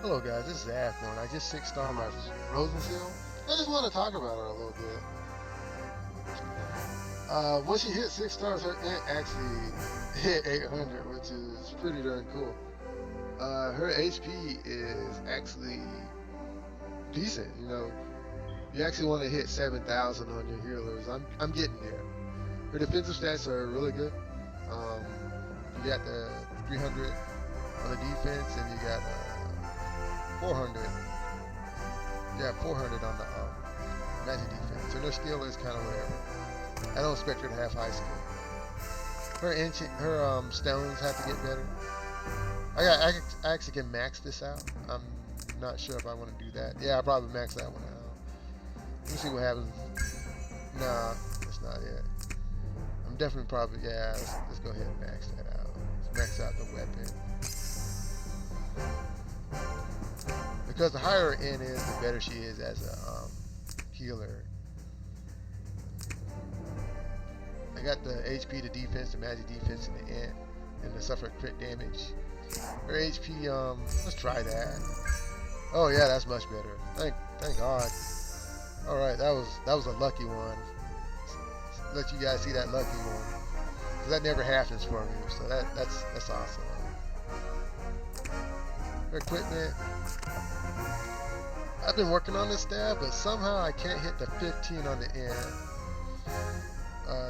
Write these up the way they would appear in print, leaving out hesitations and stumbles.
Hello guys, this is Athborn. I just 6-star my Rozenciel. I just want to talk about her a little bit. Once she hit 6 stars, her int actually hit 800, which is pretty darn cool. Her HP is actually decent. You actually want to hit 7,000 on your healers. I'm getting there. Her defensive stats are really good. Um, you got the 300 on the defense, and you got 400. Yeah, 400 on the magic defense. And her skill is kind of whatever. I don't expect her to have high skill. Her stones have to get better. I actually can max this out. I'm not sure if I want to do that. Yeah, I'll probably max that one out. Let me see what happens. Nah, that's not it. I'm definitely probably, yeah, let's go ahead and max that out. Let's max out the weapon. Because the higher her N is, the better she is as a healer. I got the HP, the defense, the magic defense, and the int, and the suffer crit damage. Her HP, let's try that. Oh yeah, that's much better. Thank God. All right, that was a lucky one. Let you guys see that lucky one. 'Cause that never happens for me, so that's awesome. Her equipment. I've been working on this stab, but somehow I can't hit the 15 on the end.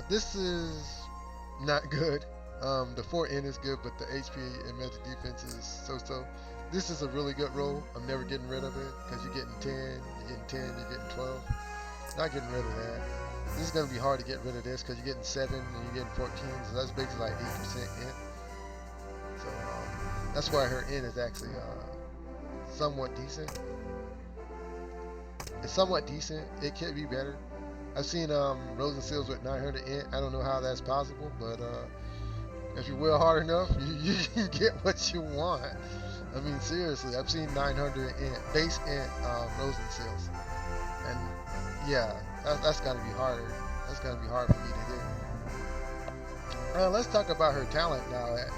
This is not good. The 4N is good, but the HP and magic defense is so-so. This is a really good roll. I'm never getting rid of it because you're getting 10, you're getting 10, you're getting 12. Not getting rid of that. This is going to be hard to get rid of this because you're getting 7 and you're getting 14, so that's basically like 8% int. So that's why her int is actually somewhat decent. It's somewhat decent. It could be better. I've seen Rozenciels with 900 int. I don't know how that's possible, but if you will hard enough, you can get what you want. I mean, seriously, I've seen 900 int, base int Rozenciels, and yeah, that's gotta be harder. That's gonna be hard for me to do. Let's talk about her talent now at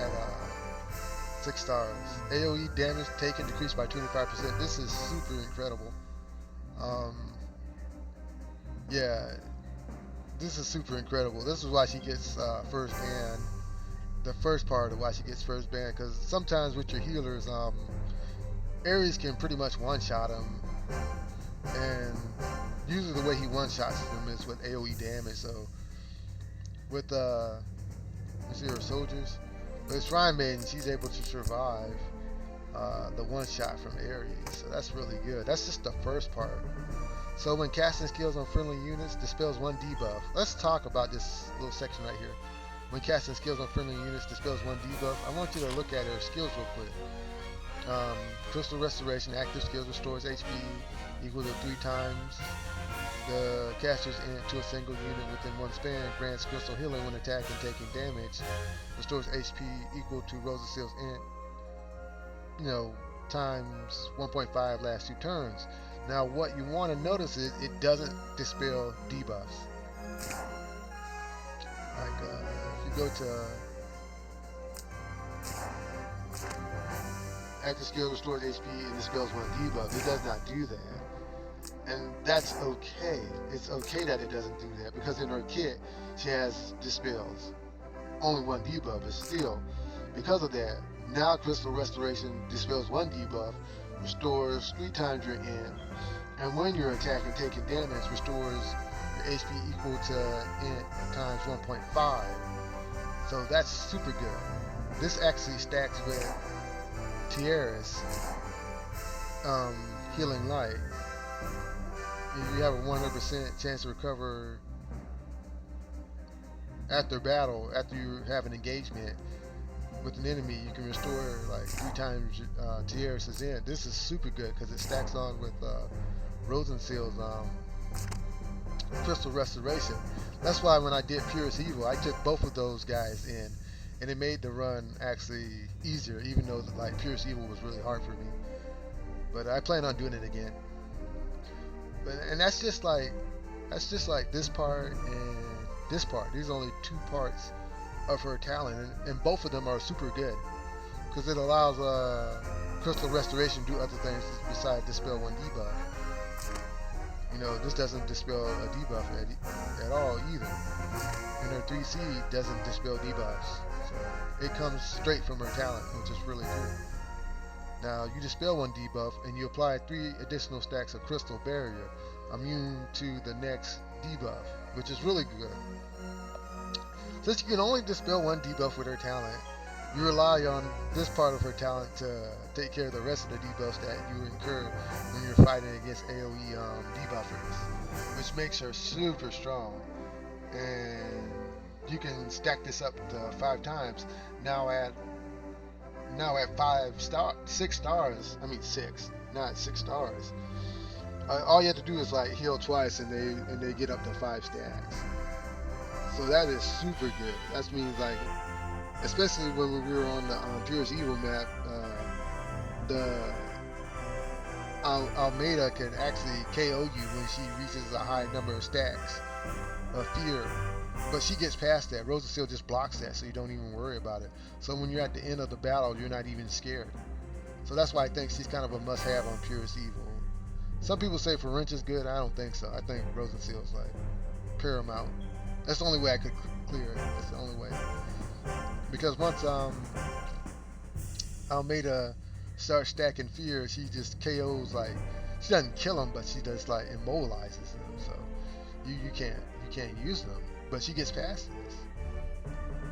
6 stars. AOE damage taken decreased by 25%. This is super incredible. Yeah, this is super incredible. This is why she gets first ban. The first part of why she gets first ban, because sometimes with your healers, Ares can pretty much one-shot them, and usually the way he one-shots them is with AOE damage. So with let's see her soldiers, with Shrine Maiden, she's able to survive the one-shot from Ares, so that's really good. That's just the first part. So when casting skills on friendly units, dispels 1 debuff. Let's talk about this little section right here. When casting skills on friendly units, dispels 1 debuff. I want you to look at her skills real quick. Crystal Restoration, active skills, restores HP equal to 3 times the caster's int to a single unit within 1 span. Grants crystal healing when attacking, taking damage. Restores HP equal to Rozenciel's int, times 1.5 last 2 turns. Now what you want to notice is it doesn't dispel debuffs. Like if you go to active skill restores HP and dispels 1 debuff, it does not do that. And that's okay. It's okay that it doesn't do that, because in her kit she has dispels only 1 debuff, but still, because of that, now Crystal Restoration dispels 1 debuff, restores 3 times your int, and when you're attacking, taking damage, restores your HP equal to int times 1.5. So that's super good. This actually stacks with Tiara's Healing Light. You have a 100% chance to recover after battle, after you have an engagement with an enemy. You can restore like 3 times Tiara's int. This is super good because it stacks on with Rozenciel's Crystal Restoration. That's why when I did Purest Evil, I took both of those guys in, and it made the run actually easier, even though like Purest Evil was really hard for me. But I plan on doing it again. And that's just like this part and this part. These are only 2 parts of her talent, and both of them are super good. because it allows crystal restoration to do other things besides dispel one debuff. You know, this doesn't dispel a debuff at all either. And her 3C doesn't dispel debuffs. So it comes straight from her talent, which is really cool. Now, you dispel one debuff and you apply 3 additional stacks of crystal barrier, immune to the next debuff, which is really good. Since you can only dispel one debuff with her talent, you rely on this part of her talent to take care of the rest of the debuffs that you incur when you're fighting against AoE debuffers, which makes her super strong. And you can stack this up to 5 times. Now at 6 stars. I mean 6, not 6 stars. All you have to do is like heal twice, and they get up to 5 stacks. So that is super good. That means like, especially when we were on the Purest Evil map, the Almeida can actually KO you when she reaches a high number of stacks of fear. But she gets past that. Rozenciel just blocks that, so you don't even worry about it. So when you're at the end of the battle, you're not even scared. So that's why I think she's kind of a must-have on Purest Evil. Some people say for wrench is good. I don't think so. I think Rozenciel is like paramount. That's the only way I could clear it. That's the only way. Because once Almeida starts stacking fear, she just KOs, like, she doesn't kill them, but she just like immobilizes them. So you can't use them. But she gets past this.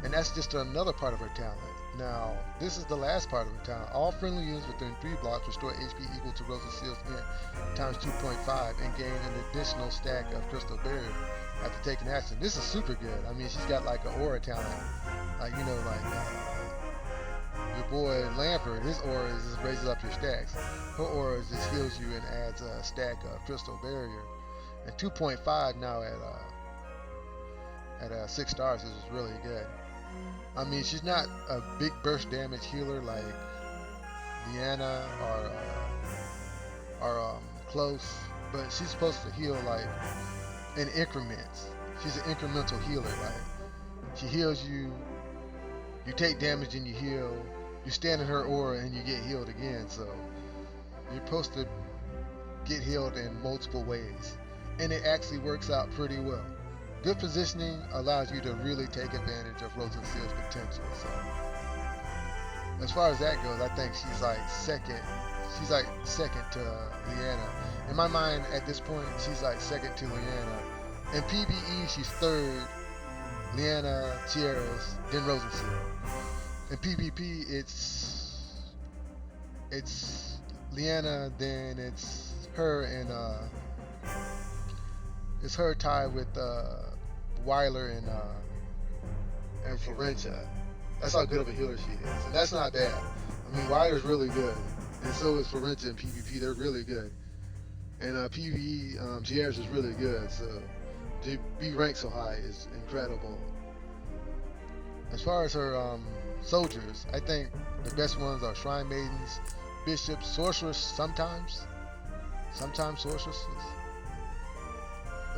And that's just another part of her talent. Now, this is the last part of her talent. All friendly units within 3 blocks restore HP equal to Rozenciel's int times 2.5 and gain an additional stack of crystal barrier after taking action. This is super good. I mean, she's got like an aura talent. Like, you know, like your boy Langrisser, his aura just raises up your stacks. Her aura just heals you and adds a stack of crystal barrier. And 2.5 now at 6 stars is really good. I mean, she's not a big burst damage healer like Liana or Close, but she's supposed to heal like in increments. She's an incremental healer. Like, she heals you, you take damage and you heal, you stand in her aura and you get healed again. So you're supposed to get healed in multiple ways, and it actually works out pretty well. Good positioning allows you to really take advantage of Rozenciel's potential. So as far as that goes, I think she's like second. She's like second to Liana. In my mind, at this point, she's like second to Liana. In PvE, she's third. Liana, Tierras, then Rozenciel. In PvP, it's Liana, then it's her, and it's her tied with Weiler and Florencia. That's how good of a healer she is, and that's not bad. I mean, Weiler's really good, and so is Florencia in PvP. They're really good, and PvE, Tierras is really good. So to be ranked so high is incredible. As far as her soldiers, I think the best ones are Shrine Maidens, Bishops, Sorceress sometimes Sorceresses.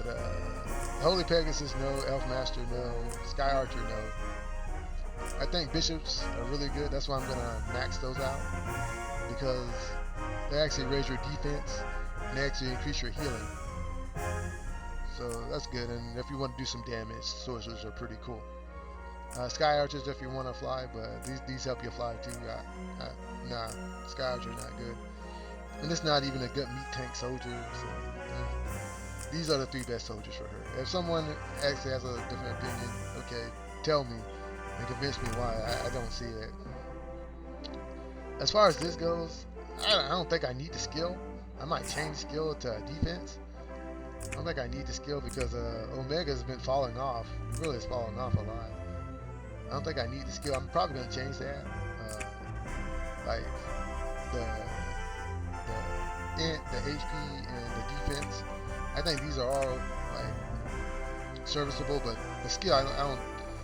But Holy Pegasus, no. Elf Master, no. Sky Archer, no. I think Bishops are really good. That's why I'm going to max those out. Because they actually raise your defense and they actually increase your healing. So that's good. And if you want to do some damage, Sorcerers are pretty cool. Sky Archers if you want to fly, but these help you fly too. Nah, Sky Archer's not good. And it's not even a good meat tank soldier. So, these are the 3 best soldiers for her. If someone actually has a different opinion, okay, tell me and convince me why. I don't see it. As far as this goes, I don't think I need the skill. I might change skill to defense. I don't think I need the skill because Omega's been falling off. It really is falling off a lot. I don't think I need the skill. I'm probably going to change that. Like the int, the HP, and the defense. I think these are all like serviceable, but the skill, I don't.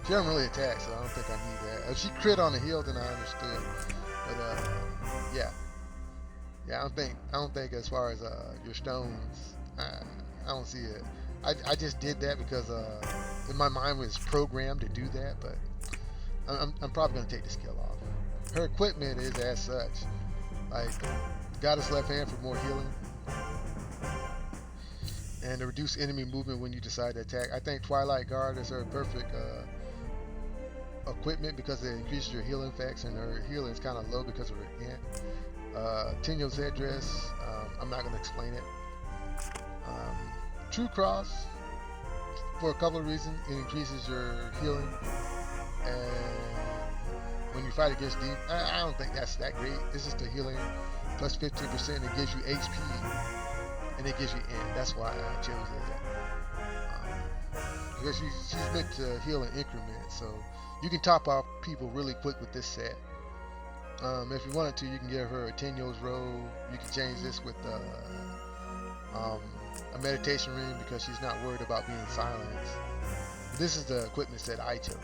She doesn't really attack, so I don't think I need that. If she crit on the heal, then I understood. But yeah. I don't think as far as your stones, I don't see it. I just did that because my mind was programmed to do that, but I'm probably gonna take the skill off. her equipment is as such. Like, Goddess left hand for more healing, and to reduce enemy movement when you decide to attack. I think Twilight Guard is her perfect equipment because it increases your healing effects, and her healing is kind of low because of her int. Tenyo's headdress, I'm not going to explain it. True Cross, for a couple of reasons, it increases your healing, and when you fight against deep, I don't think that's that great. It's just a healing plus 15%. It gives you HP, and it gives you int. That's why I chose it. Because she's meant to heal in increments, so you can top off people really quick with this set. If you wanted to, you can give her a Tenyo's robe. You can change this with a meditation ring because she's not worried about being silenced. This is the equipment set I chose.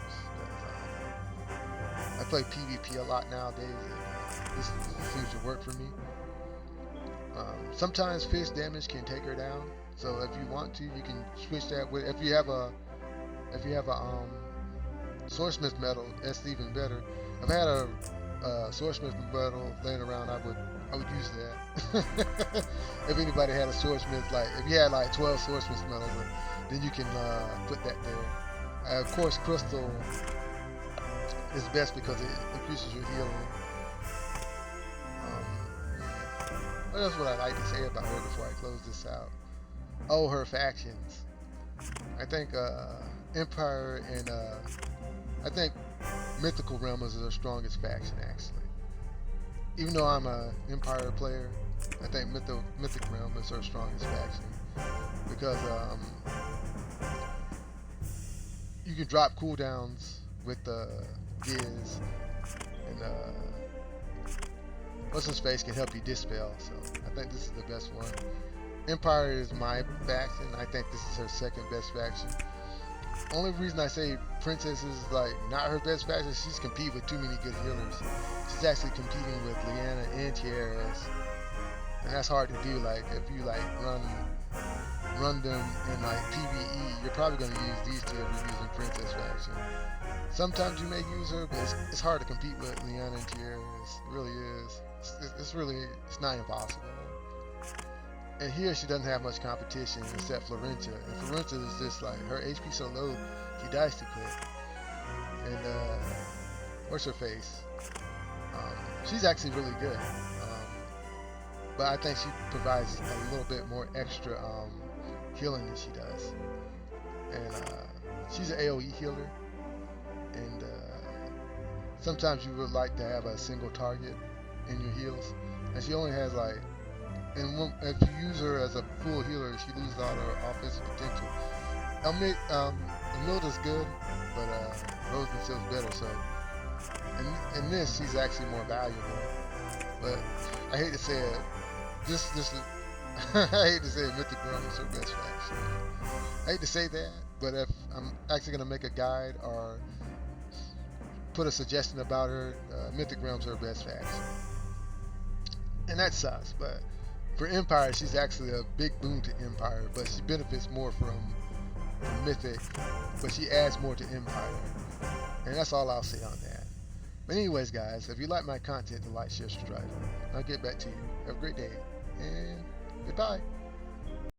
I play PvP a lot nowadays, and this seems to work for me. Sometimes fist damage can take her down, so if you want to, you can switch that with. If you have a swordsmith medal, that's even better. If I had a swordsmith medal laying around, I would use that. If anybody had a swordsmith, like if you had like 12 swordsmith medals, then you can put that there. Of course, crystal is best because it increases your healing. What else would I like to say about her before I close this out? Oh, her factions. I think Empire and I think Mythical Realm is her strongest faction, actually. Even though I'm a Empire player, I think Mythic Realm is her strongest faction because you can drop cooldowns with the Giz, and what's his face can help you dispel. So I think this is the best one. Empire is my faction. I think this is her second best faction. Only reason I say Princess is like not her best faction, she's competing with too many good healers. She's actually competing with Liana and TRS, and that's hard to do. Like if you like run them in like PvE, you're probably going to use these two if you're using Princess faction. Sometimes you may use her, but it's hard to compete with Liana and TRS. It really is. It's not impossible. And here she doesn't have much competition except Florentia. And Florentia is just like, her HP so low, she dies too quick. And what's her face? She's actually really good. But I think she provides a little bit more extra healing than she does. And she's an AoE healer. And sometimes you would like to have a single target in your heals. And she only has like, and if you use her as a full healer, she loses all her offensive potential. Amilda's good, but Rozenciel's better. So, in this, she's actually more valuable. But I hate to say it, I hate to say it, Mythic Realm is her best faction. I hate to say that, but if I'm actually gonna make a guide or put a suggestion about her, Mythic Realm's her best faction, and that sucks, but. For Empire, she's actually a big boon to Empire, but she benefits more from Mythic, but she adds more to Empire. And that's all I'll say on that. But anyways, guys, if you like my content, then like, share, subscribe. I'll get back to you. Have a great day, and goodbye.